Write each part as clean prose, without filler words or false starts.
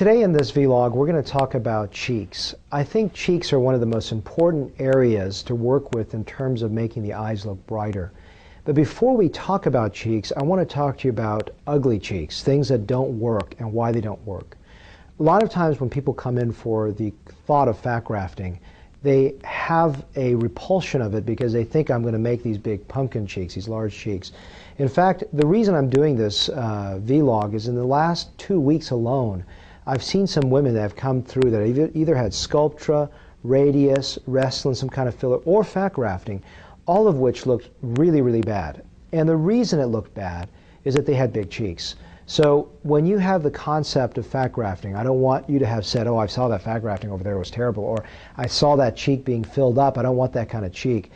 Today in this vlog, we're going to talk about cheeks. I think cheeks are one of the most important areas to work with in terms of making the eyes look brighter. But before we talk about cheeks, I want to talk to you about ugly cheeks, things that don't work and why they don't work. A lot of times when people come in for the thought of fat grafting, they have a repulsion of it because they think I'm going to make these big pumpkin cheeks, these large cheeks. In fact, the reason I'm doing this vlog is in the last 2 weeks alone, I've seen some women that have come through that have either had Sculptra, Radius, Restylane, some kind of filler, or fat grafting, all of which looked really, really bad. And the reason it looked bad is that they had big cheeks. So when you have the concept of fat grafting, I don't want you to have said, oh, I saw that fat grafting over there, it was terrible, or I saw that cheek being filled up, I don't want that kind of cheek.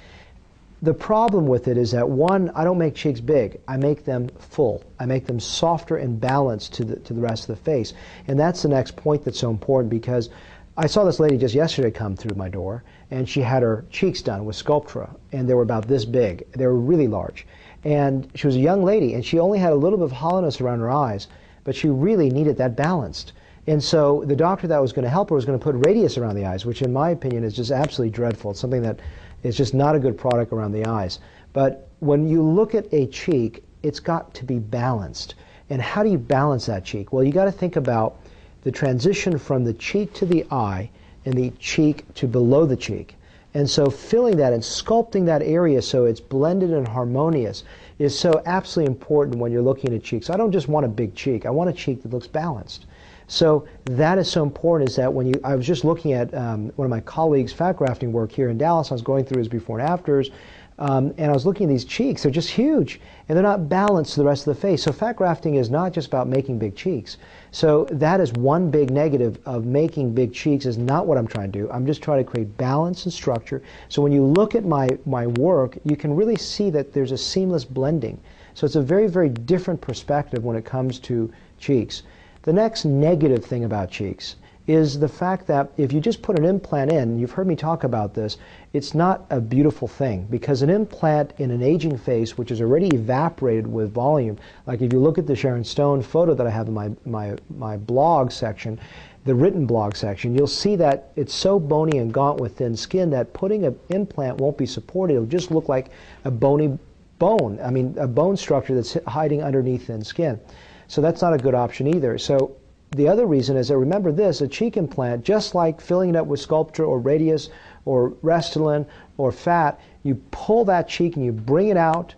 The problem with it is that, one, I don't make cheeks big. I make them full. I make them softer and balanced to the rest of the face. And that's the next point that's so important, because I saw this lady just yesterday come through my door, and she had her cheeks done with Sculptra, and they were about this big. They were really large. And she was a young lady, and she only had a little bit of hollowness around her eyes, but she really needed that balanced. And so the doctor that was going to help her was going to put Radius around the eyes, which in my opinion is just absolutely dreadful. It's something that is just not a good product around the eyes. But when you look at a cheek, it's got to be balanced. And how do you balance that cheek? Well, you got to think about the transition from the cheek to the eye and the cheek to below the cheek. And so filling that and sculpting that area so it's blended and harmonious is so absolutely important when you're looking at cheeks. I don't just want a big cheek. I want a cheek that looks balanced. So that is so important, is that when I was just looking at one of my colleagues' fat grafting work here in Dallas. I was going through his before and afters, and I was looking at these cheeks. They're just huge, and they're not balanced to the rest of the face. So fat grafting is not just about making big cheeks. So that is one big negative of making big cheeks, is not what I'm trying to do. I'm just trying to create balance and structure. So when you look at my work, you can really see that there's a seamless blending. So it's a very, very different perspective when it comes to cheeks. The next negative thing about cheeks is the fact that if you just put an implant in, you've heard me talk about this, it's not a beautiful thing, because an implant in an aging face, which is already evaporated with volume, like if you look at the Sharon Stone photo that I have in my blog section, the written blog section, you'll see that it's so bony and gaunt with thin skin that putting an implant won't be supported. It'll just look like a bony bone, a bone structure that's hiding underneath thin skin. So that's not a good option either. So the other reason is that, remember this, a cheek implant, just like filling it up with Sculptra or Radius or Restylane or fat, you pull that cheek and you bring it out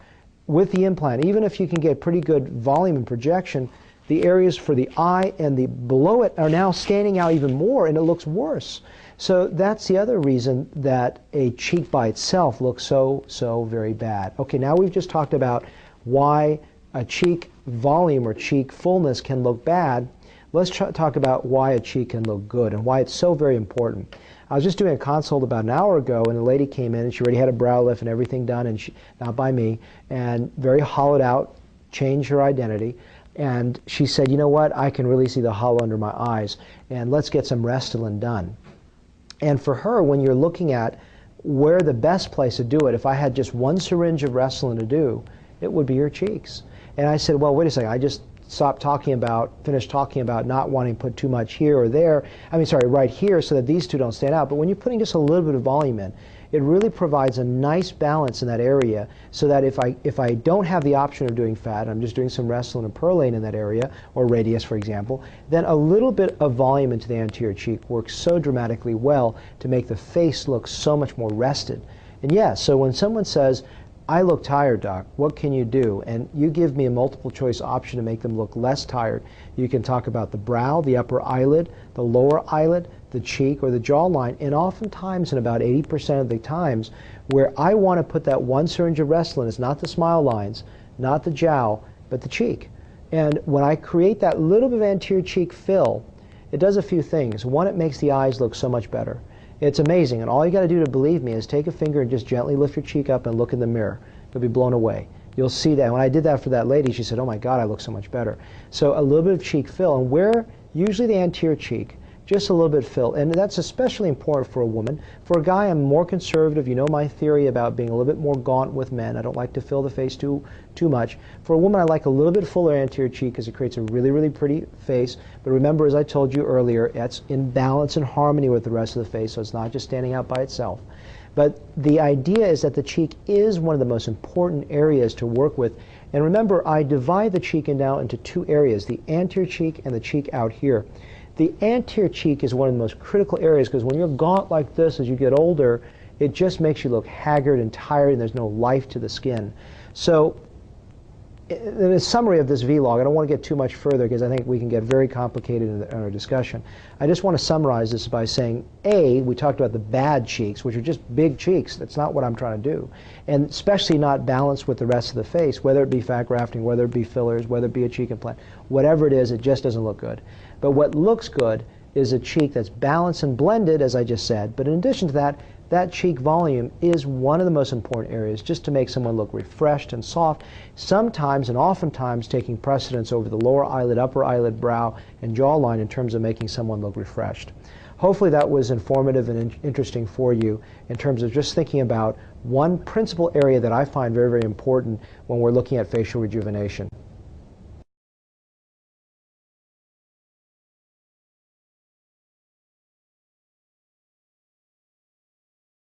with the implant. Even if you can get pretty good volume and projection, the areas for the eye and the below it are now standing out even more, and it looks worse. So that's the other reason that a cheek by itself looks so very bad. Okay, now we've just talked about why a cheek volume or cheek fullness can look bad. Let's talk about why a cheek can look good and why it's so very important. I was just doing a consult about an hour ago, and a lady came in and she already had a brow lift and everything done, and not by me, and very hollowed out, changed her identity. And she said, you know what, I can really see the hollow under my eyes, and let's get some Restylane done. And for her, when you're looking at where the best place to do it, if I had just one syringe of Restylane to do, it would be your cheeks. And I said, well, wait a second, I just finished talking about not wanting to put too much here or there, right here, so that these two don't stand out. But when you're putting just a little bit of volume in, it really provides a nice balance in that area, so that if I don't have the option of doing fat, I'm just doing some Restylane and Perlane in that area, or Radius, for example, then a little bit of volume into the anterior cheek works so dramatically well to make the face look so much more rested. And yeah, so when someone says, I look tired, doc, what can you do? And you give me a multiple choice option to make them look less tired. You can talk about the brow, the upper eyelid, the lower eyelid, the cheek, or the jawline. And oftentimes, in about 80% of the times, where I want to put that one syringe of Restylane, is not the smile lines, not the jowl, but the cheek. And when I create that little bit of anterior cheek fill, it does a few things. One, it makes the eyes look so much better. It's amazing, and all you got to do to believe me is take a finger and just gently lift your cheek up and look in the mirror. You'll be blown away. You'll see that. When I did that for that lady, she said, oh my God, I look so much better. So a little bit of cheek fill, and where usually the anterior cheek just a little bit fill. And that's especially important for a woman. For a guy, I'm more conservative. You know my theory about being a little bit more gaunt with men. I don't like to fill the face too much. For a woman, I like a little bit fuller anterior cheek because it creates a really, really pretty face. But remember, as I told you earlier, it's in balance and harmony with the rest of the face, so it's not just standing out by itself. But the idea is that the cheek is one of the most important areas to work with. And remember, I divide the cheek now into two areas, the anterior cheek and the cheek out here. The anterior cheek is one of the most critical areas because when you're gaunt like this as you get older, it just makes you look haggard and tired and there's no life to the skin. So in a summary of this vlog, I don't want to get too much further because I think we can get very complicated in our discussion. I just want to summarize this by saying, A, we talked about the bad cheeks, which are just big cheeks. That's not what I'm trying to do. And especially not balanced with the rest of the face, whether it be fat grafting, whether it be fillers, whether it be a cheek implant. Whatever it is, it just doesn't look good. But what looks good is a cheek that's balanced and blended, as I just said. But in addition to that, that cheek volume is one of the most important areas just to make someone look refreshed and soft, sometimes and oftentimes taking precedence over the lower eyelid, upper eyelid, brow, and jawline in terms of making someone look refreshed. Hopefully that was informative and interesting for you in terms of just thinking about one principal area that I find very, very important when we're looking at facial rejuvenation.